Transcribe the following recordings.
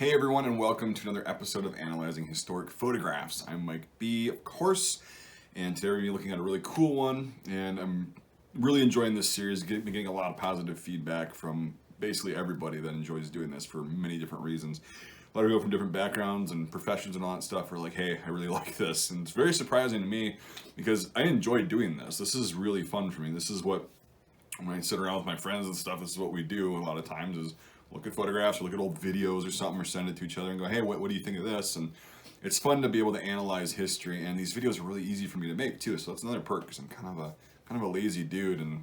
Hey everyone, and welcome to another episode of Analyzing Historic Photographs. I'm Mike B, of course, and today we're going to be looking at a really cool one, and I'm really enjoying this series. Been getting a lot of positive feedback from basically everybody that enjoys doing this for many different reasons. A lot of people from different backgrounds and professions and all that stuff are like, hey, I really like this, and it's very surprising to me because I enjoy doing this. This is really fun for me. This is what, when I sit around with my friends and stuff, this is what we do a lot of times is look at photographs or look at old videos or something or send it to each other and go, hey, what do you think of this? And it's fun to be able to analyze history, and these videos are really easy for me to make too, so that's another perk because I'm kind of a lazy dude, and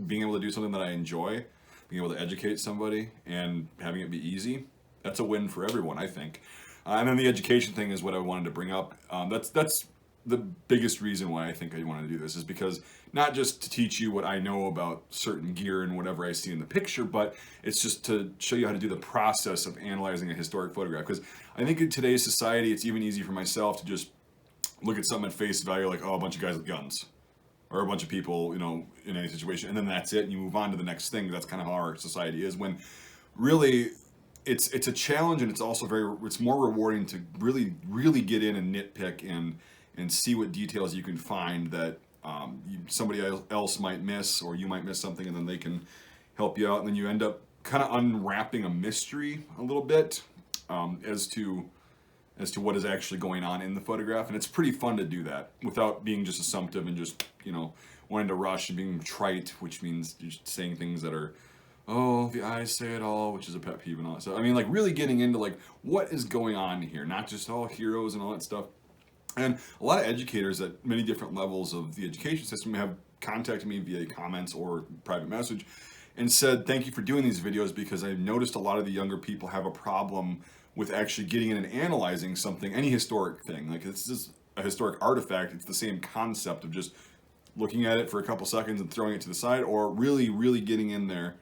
being able to do something that I enjoy, being able to educate somebody and having it be easy, that's a win for everyone, I think. And then the education thing is what I wanted to bring up. That's the biggest reason why I think I want to do this is because not just to teach you what I know about certain gear and whatever I see in the picture, but it's just to show you how to do the process of analyzing a historic photograph. Because I think in today's society, it's even easy for myself to just look at something at face value, like, oh, a bunch of guys with guns, or a bunch of people, in any situation, and then that's it, and you move on to the next thing. That's kind of how our society is. When really, it's a challenge, and it's also it's more rewarding to really get in and nitpick and see what details you can find that somebody else might miss, or you might miss something, and then they can help you out, and then you end up kind of unwrapping a mystery a little bit as to what is actually going on in the photograph. And it's pretty fun to do that without being just assumptive and just wanting to rush and being trite, which means just saying things that are, oh, the eyes say it all, which is a pet peeve and all that stuff. I mean, like really getting into like what is going on here, not just all heroes and all that stuff. And a lot of educators at many different levels of the education system have contacted me via comments or private message and said, thank you for doing these videos, because I've noticed a lot of the younger people have a problem with actually getting in and analyzing something, any historic thing. Like, it's just a historic artifact. It's the same concept of just looking at it for a couple seconds and throwing it to the side, or really getting in there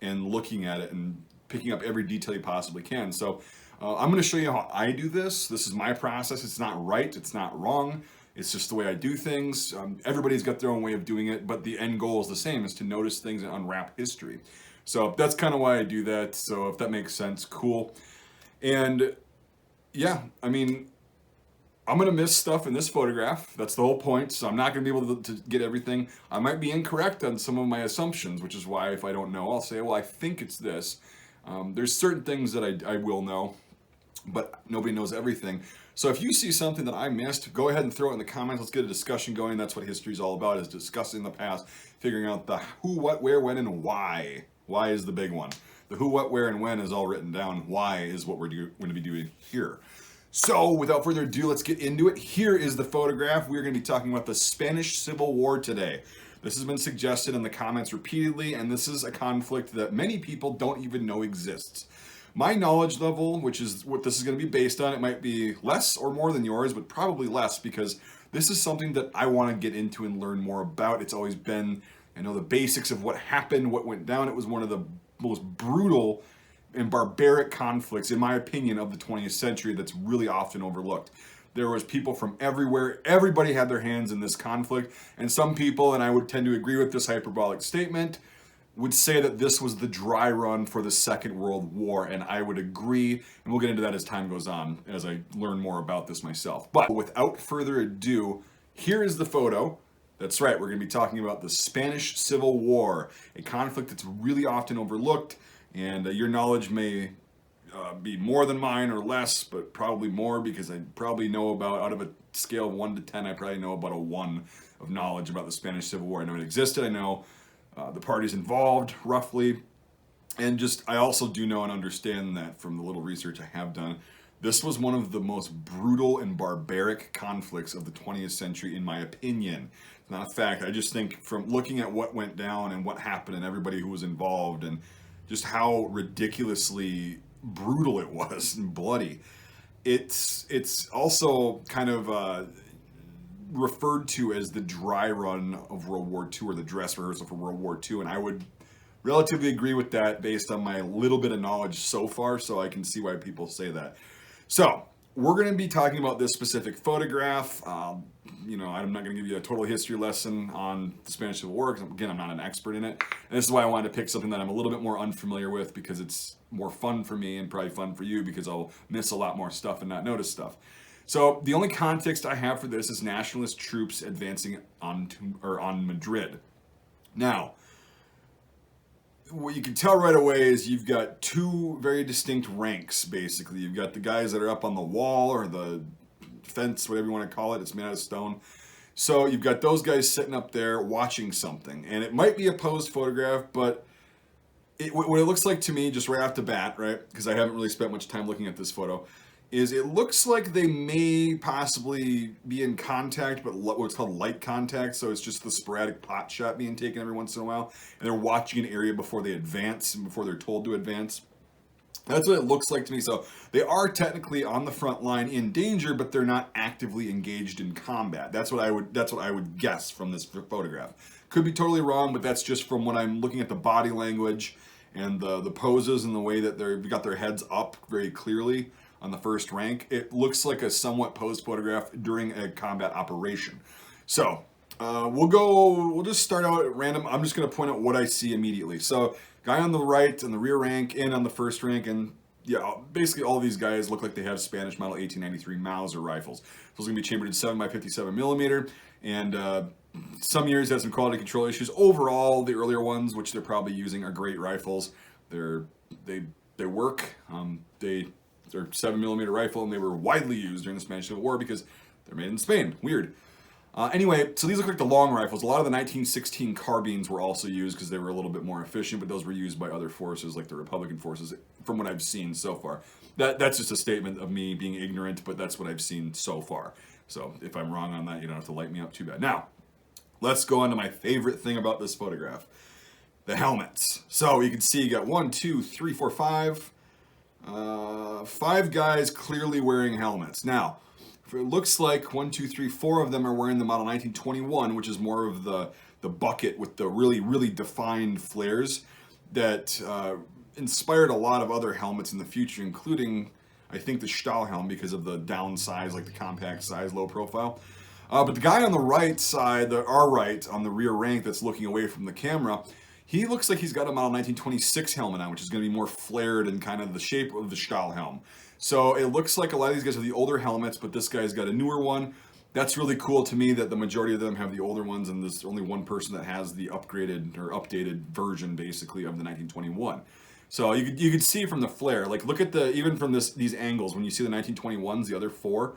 and looking at it and picking up every detail you possibly can. So I'm going to show you how I do this. This is my process. It's not right. It's not wrong. It's just the way I do things. Everybody's got their own way of doing it, but the end goal is the same, is to notice things and unwrap history. So that's kind of why I do that. So if that makes sense, cool. And yeah, I mean, I'm going to miss stuff in this photograph. That's the whole point. So I'm not going to be able to get everything. I might be incorrect on some of my assumptions, which is why if I don't know, I'll say, well, I think it's this. There's certain things that I will know, but nobody knows everything. So if you see something that I missed, go ahead and throw it in the comments. Let's get a discussion going. That's what history is all about, is discussing the past, figuring out the who, what, where, when, and why. Why is the big one. The who, what, where, and when is all written down. Why is what we're going to be doing here. So without further ado, let's get into it. Here is the photograph. We're going to be talking about the Spanish Civil War today. This has been suggested in the comments repeatedly, and this is a conflict that many people don't even know exists. My knowledge level, which is what this is going to be based on, it might be less or more than yours, but probably less, because this is something that I want to get into and learn more about. It's always been, I know the basics of what happened, what went down. It was one of the most brutal and barbaric conflicts, in my opinion, of the 20th century that's really often overlooked. There was people from everywhere. Everybody had their hands in this conflict. And some people, and I would tend to agree with this hyperbolic statement, would say that this was the dry run for the Second World War. And I would agree. And we'll get into that as time goes on, as I learn more about this myself. But without further ado, here is the photo. That's right, we're going to be talking about the Spanish Civil War, a conflict that's really often overlooked. And your knowledge may be more than mine or less, but probably more, because I probably know about, out of a scale of 1 to 10, I probably know about a 1 of knowledge about the Spanish Civil War. I know it existed. I know the parties involved roughly. And just, I also do know and understand that from the little research I have done, this was one of the most brutal and barbaric conflicts of the 20th century, in my opinion. It's not a fact. I just think from looking at what went down and what happened and everybody who was involved and just how ridiculously brutal it was and bloody. It's also kind of referred to as the dry run of World War II, or the dress rehearsal for World War II, and I would relatively agree with that based on my little bit of knowledge so far, so I can see why people say that. So we're going to be talking about this specific photograph. You know, I'm not going to give you a total history lesson on the Spanish Civil War because, again, I'm not an expert in it. And this is why I wanted to pick something that I'm a little bit more unfamiliar with, because it's more fun for me and probably fun for you, because I'll miss a lot more stuff and not notice stuff. So the only context I have for this is nationalist troops advancing on Madrid. Now, what you can tell right away is you've got two very distinct ranks, basically. You've got the guys that are up on the wall or the fence, whatever you want to call it. It's made out of stone. So you've got those guys sitting up there watching something. And it might be a posed photograph, but what it looks like to me, just right off the bat, right, because I haven't really spent much time looking at this photo, is it looks like they may possibly be in contact, but what's called light contact. So it's just the sporadic pot shot being taken every once in a while, and they're watching an area before they advance and before they're told to advance. That's what it looks like to me. So they are technically on the front line in danger, but they're not actively engaged in combat. That's what I would guess from this photograph. Could be totally wrong, but that's just from what I'm looking at, the body language and the poses and the way that they've got their heads up very clearly on the first rank. It looks like a somewhat posed photograph during a combat operation. So we'll just start out at random. I'm just going to point out what I see immediately. So guy on the right in the rear rank and on the first rank, and yeah, basically all these guys look like they have Spanish model 1893 Mauser rifles. Those are going to be chambered in 7x57 millimeter, and some years had some quality control issues. Overall, the earlier ones, which they're probably using, are great rifles. They work. They're 7mm rifle, and they were widely used during the Spanish Civil War because they're made in Spain. Weird. Anyway, so these look like the long rifles. A lot of the 1916 carbines were also used because they were a little bit more efficient, but those were used by other forces like the Republican forces, from what I've seen so far. That's just a statement of me being ignorant, but that's what I've seen so far. So if I'm wrong on that, you don't have to light me up too bad. Now, let's go on to my favorite thing about this photograph, the helmets. So you can see you got 1, 2, 3, 4, 5. 5 guys clearly wearing helmets. Now, it looks like 1, 2, 3, 4 of them are wearing the model 1921, which is more of the bucket with the really, really defined flares that inspired a lot of other helmets in the future, including, I think, the Stahlhelm, because of the down size, like the compact size, low profile. But the guy on the right side, our right, on the rear rank that's looking away from the camera, he looks like he's got a model 1926 helmet on, which is going to be more flared and kind of the shape of the Stahlhelm. So it looks like a lot of these guys have the older helmets, but this guy's got a newer one. That's really cool to me that the majority of them have the older ones, and there's only one person that has the upgraded or updated version, basically, of the 1921. So you could see from the flare, like look at even from these angles, when you see the 1921s, the other 4,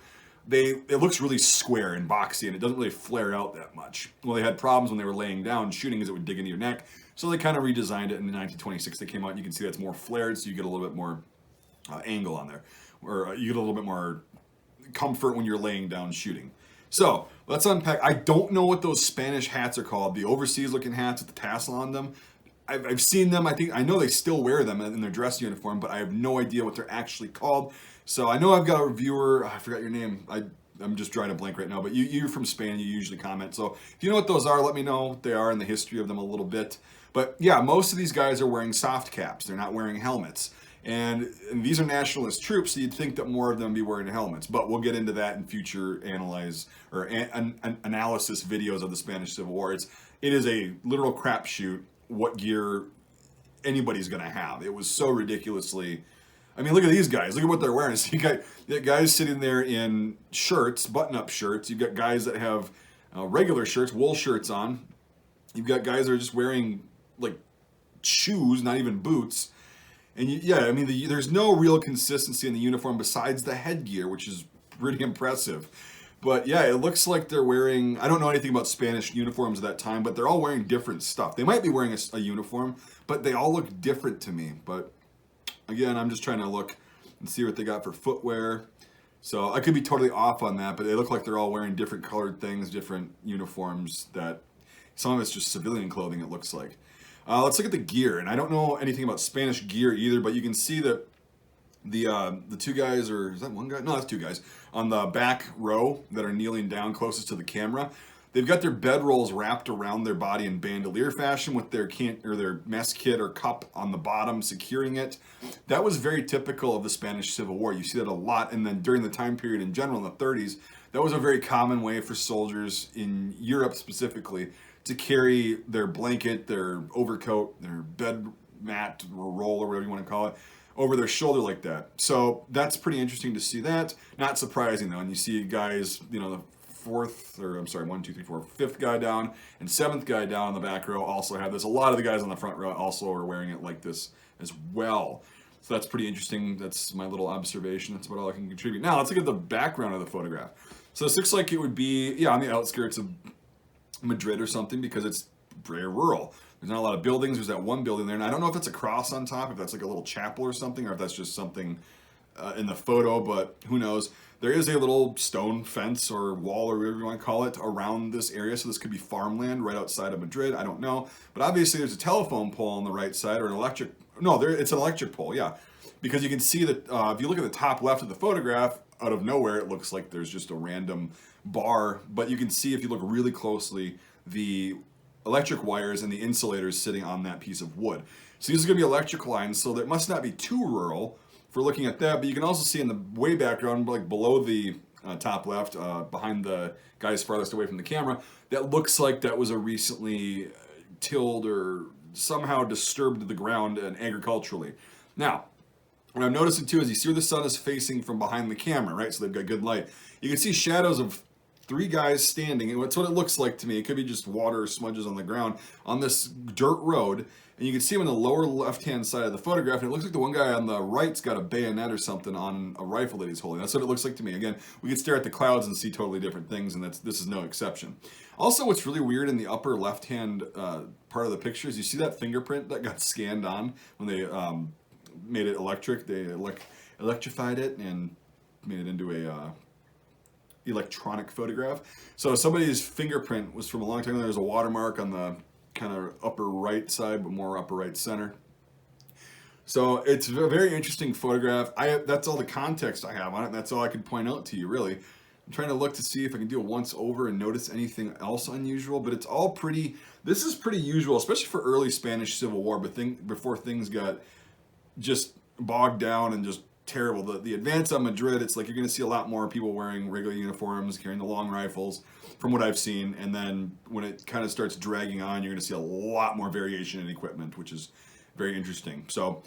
it looks really square and boxy, and it doesn't really flare out that much. Well, they had problems when they were laying down shooting, as it would dig into your neck. So they kind of redesigned it in the 1926. They came out, you can see that's more flared, so you get a little bit more angle on there, or you get a little bit more comfort when you're laying down shooting. So let's unpack. I don't know what those Spanish hats are called, the overseas looking hats with the tassel on them. I've seen them. I know they still wear them in their dress uniform, but I have no idea what they're actually called. So I know I've got a viewer. I forgot your name. I'm just drawing a blank right now, but you're from Spain. You usually comment. So if you know what those are, let me know what they are and the history of them a little bit. But yeah, most of these guys are wearing soft caps. They're not wearing helmets. And these are nationalist troops, so you'd think that more of them be wearing helmets. But we'll get into that in future analysis videos of the Spanish Civil War. It is a literal crapshoot what gear anybody's going to have. It was so ridiculously... I mean, look at these guys. Look at what they're wearing. So you got guys sitting there in shirts, button-up shirts. You've got guys that have regular shirts, wool shirts on. You've got guys that are just wearing, like, shoes, not even boots. And there's no real consistency in the uniform besides the headgear, which is pretty impressive. But yeah, it looks like they're wearing, I don't know anything about Spanish uniforms at that time, but they're all wearing different stuff. They might be wearing a uniform, but they all look different to me. But again, I'm just trying to look and see what they got for footwear. So I could be totally off on that, but they look like they're all wearing different colored things, different uniforms, that some of it's just civilian clothing, it looks like. Let's look at the gear, and I don't know anything about Spanish gear either, but you can see that the two guys, or is that one guy? No, that's two guys, on the back row that are kneeling down closest to the camera. They've got their bedrolls wrapped around their body in bandolier fashion with their their mess kit or cup on the bottom securing it. That was very typical of the Spanish Civil War. You see that a lot, and then during the time period in general in the 30s, that was a very common way for soldiers in Europe specifically to carry their blanket, their overcoat, their bed mat or roll or whatever you want to call it over their shoulder like that. So that's pretty interesting to see that. Not surprising though, and you see guys, the fifth guy down and seventh guy down in the back row also have this. A lot of the guys on the front row also are wearing it like this as well. So that's pretty interesting. That's my little observation. That's about all I can contribute. Now let's look at the background of the photograph. So this looks like it would be, on the outskirts of Madrid or something because it's very rural. There's not a lot of buildings. There's that one building there, and I don't know if that's a cross on top, if that's like a little chapel or something, or if that's just something in the photo, but who knows. There is a little stone fence or wall or whatever you want to call it around this area, so this could be farmland right outside of Madrid. I don't know, but obviously there's a telephone pole on the right side or it's an electric pole, yeah, because you can see that if you look at the top left of the photograph, out of nowhere it looks like there's just a random bar, but you can see if you look really closely the electric wires and the insulators sitting on that piece of wood. So these are going to be electric lines, so that must not be too rural for looking at that, but you can also see in the way background, like below the top left, behind the guys farthest away from the camera, that looks like that was a recently tilled or somehow disturbed the ground and agriculturally. Now, what I'm noticing too is you see where the sun is facing from behind the camera, right? So they've got good light. You can see shadows of 3 guys standing, and that's what it looks like to me. It could be just water or smudges on the ground on this dirt road, and you can see them on the lower left-hand side of the photograph, and it looks like the one guy on the right's got a bayonet or something on a rifle that he's holding. That's what it looks like to me. Again, we can stare at the clouds and see totally different things, and this is no exception. Also, what's really weird in the upper left-hand part of the picture is you see that fingerprint that got scanned on when they made it electric. They electrified it and made it into a electronic photograph. So somebody's fingerprint was from a long time ago. There's a watermark on the kind of upper right side, but more upper right center. So it's a very interesting photograph. That's all the context I have on it. That's all I can point out to you, really. I'm trying to look to see if I can do a once over and notice anything else unusual, but it's all pretty, this is pretty usual, especially for early Spanish Civil War, but before things got just bogged down and just terrible. The advance on Madrid, it's like you're going to see a lot more people wearing regular uniforms, carrying the long rifles, from what I've seen. And then when it kind of starts dragging on, you're going to see a lot more variation in equipment, which is very interesting. So,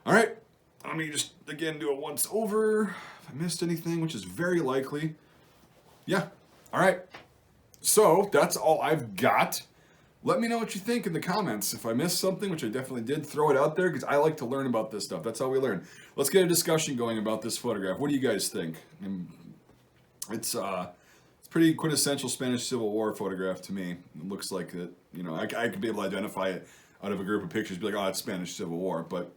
all right, let me just, again, do a once over. If I missed anything, which is very likely. Yeah, all right. So that's all I've got. Let me know what you think in the comments. If I missed something, which I definitely did, throw it out there because I like to learn about this stuff. That's how we learn. Let's get a discussion going about this photograph. What do you guys think? It's pretty quintessential Spanish Civil War photograph to me. It looks like it, I could be able to identify it out of a group of pictures, be like, oh, it's Spanish Civil War, but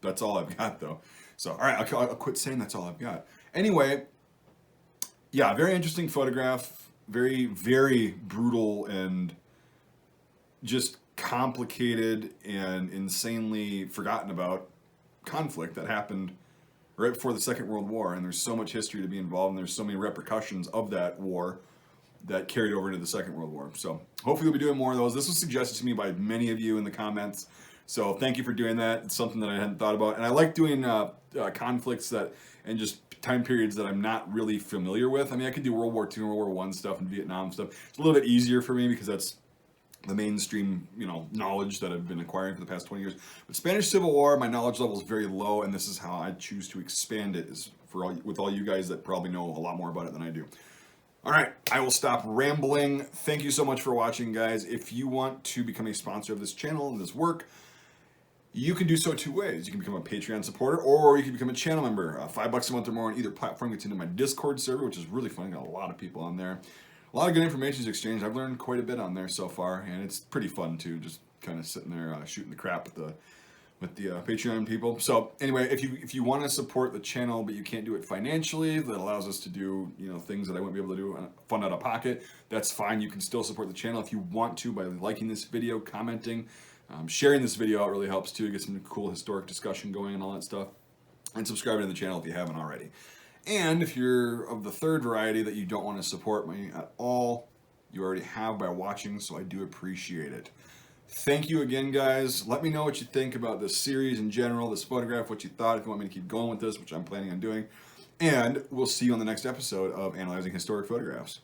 that's all I've got though. So, all right, I'll quit saying that's all I've got. Anyway, yeah, very interesting photograph. Very, very brutal and just complicated and insanely forgotten about conflict that happened right before the Second World War. And there's so much history to be involved, and there's so many repercussions of that war that carried over into the Second World War. So hopefully we'll be doing more of those. This was suggested to me by many of you in the comments. So thank you for doing that. It's something that I hadn't thought about. And I like doing conflicts and just time periods that I'm not really familiar with. I mean, I could do World War II, World War I stuff, and Vietnam stuff. It's a little bit easier for me because that's the mainstream, knowledge that I've been acquiring for the past 20 years. But Spanish Civil War, my knowledge level is very low, and this is how I choose to expand it, is with all you guys that probably know a lot more about it than I do. All right, I will stop rambling. Thank you so much for watching, guys. If you want to become a sponsor of this channel and this work, you can do so 2 ways. You can become a Patreon supporter, or you can become a channel member. $5 a month or more on either platform gets into my Discord server, which is really fun. Got a lot of people on there. A lot of good information is exchanged. I've learned quite a bit on there so far, and it's pretty fun too. Just kind of sitting there shooting the crap with the Patreon people. So anyway, if you want to support the channel but you can't do it financially, that allows us to do things that I wouldn't be able to do fund out of pocket. That's fine. You can still support the channel if you want to by liking this video, commenting. Sharing this video out really helps too, get some cool historic discussion going and all that stuff. And subscribing to the channel if you haven't already. And if you're of the third variety that you don't want to support me at all, you already have by watching, so I do appreciate it. Thank you again, guys. Let me know what you think about this series in general, this photograph, what you thought, if you want me to keep going with this, which I'm planning on doing. And we'll see you on the next episode of Analyzing Historic Photographs.